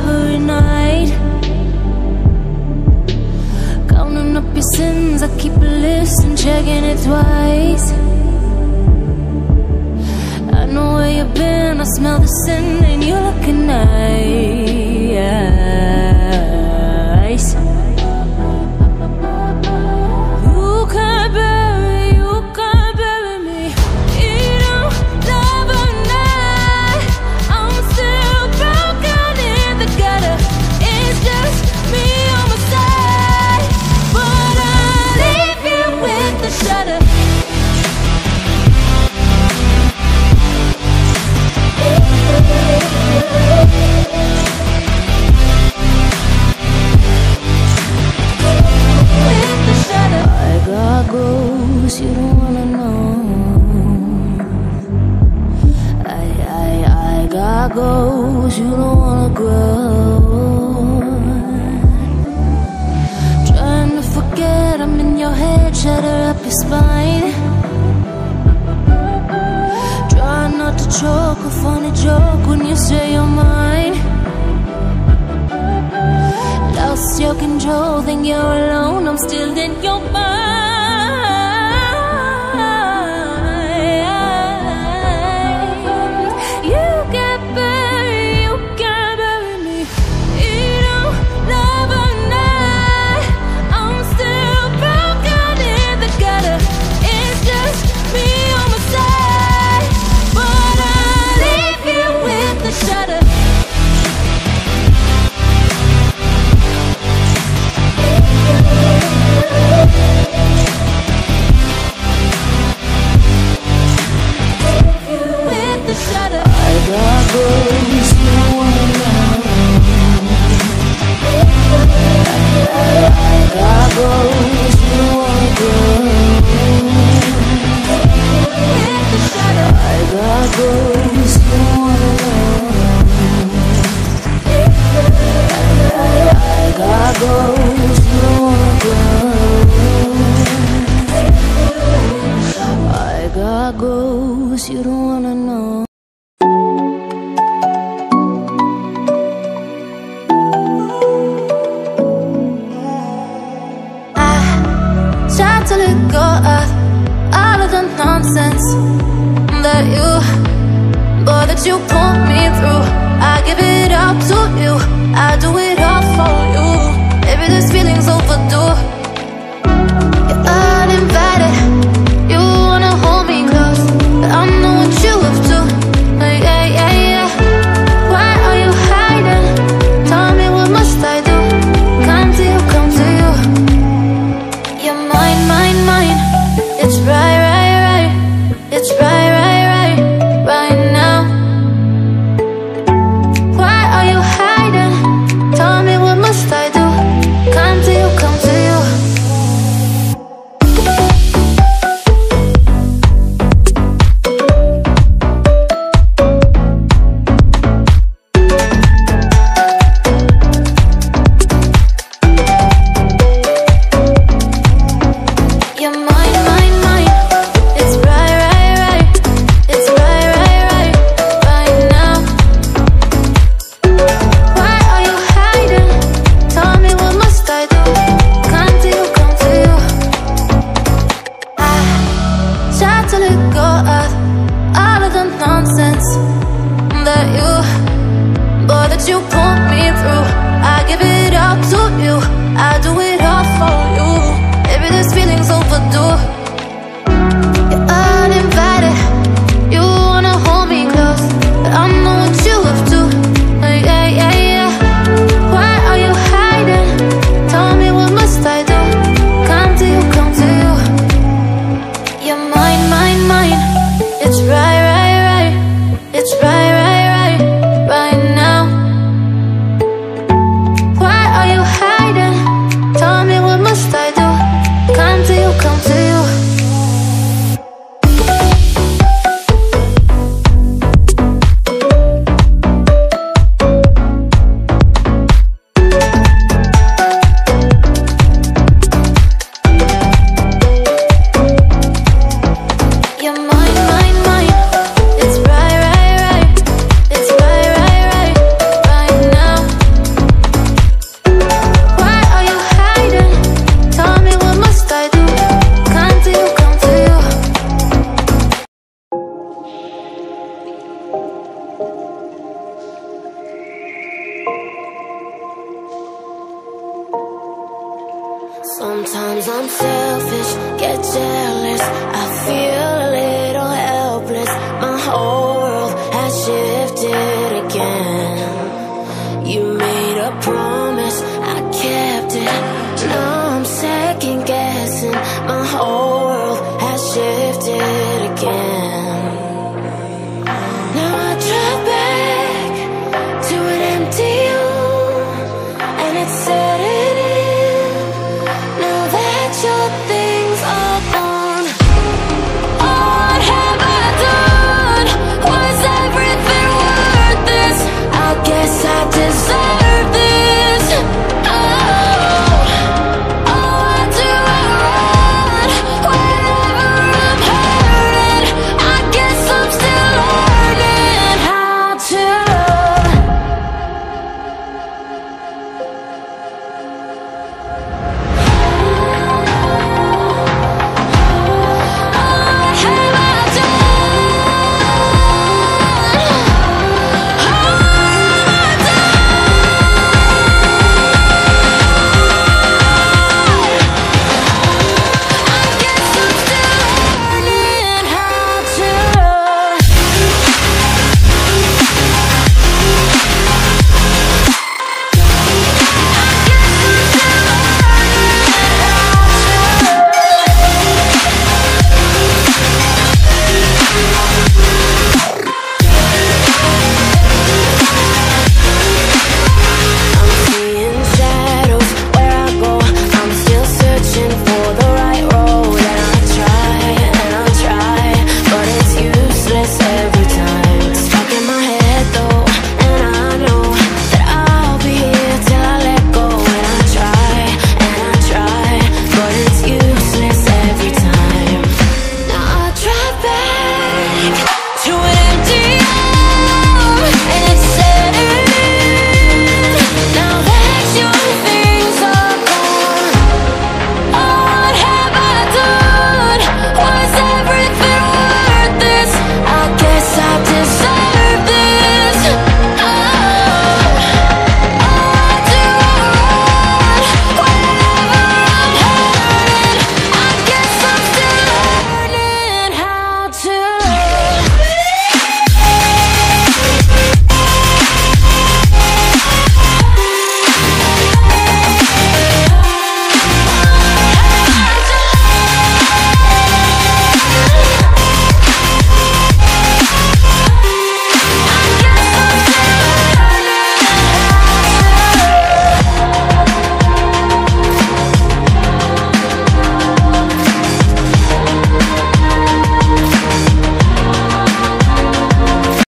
every night. Counting up your sins, I keep a list and checking it twice. I know where you've been, I smell the sin and you're looking nice. You can't bury me. You don't love a night. I'm still broken in the gutter. It's just me on my side, but I leave you with the shudder. I got goals you don't wanna know. I got goals you don't wanna grow. Trying to forget I'm in your head, shatter up your spine. Try not to choke, a funny joke when you say you're mine. Lost your control, think you're alone, I'm still in your mind. You can't bury me. You don't love a night. I'm still broken in the gutter. It's just me on my side, but I leave you with the shudder. With the shudder. I got goals you wanna know. I got goals you wanna grow. With the shudder. I got goals you wanna know. I got goals you wanna grow. I got goals you don't wanna know. I tried to let go of all of the nonsense that you put me through. I give it up to you, I do it all for you. Maybe this feeling's overdue. You're uninvited, you wanna hold me close, but I know what you have to. Yeah, yeah, yeah. Why are you hiding? Tell me what must I do? Come to you, come to you. You're mine, mine, mine. It's right, right, right. It's right, right, right, right now. Why are you hiding? Tell me what must I do? Come to you, come to you. Sometimes I'm selfish, get jealous, I feel a little helpless. My whole world has shifted again. You made a promise, I kept it. Now I'm second guessing. My whole world has shifted again.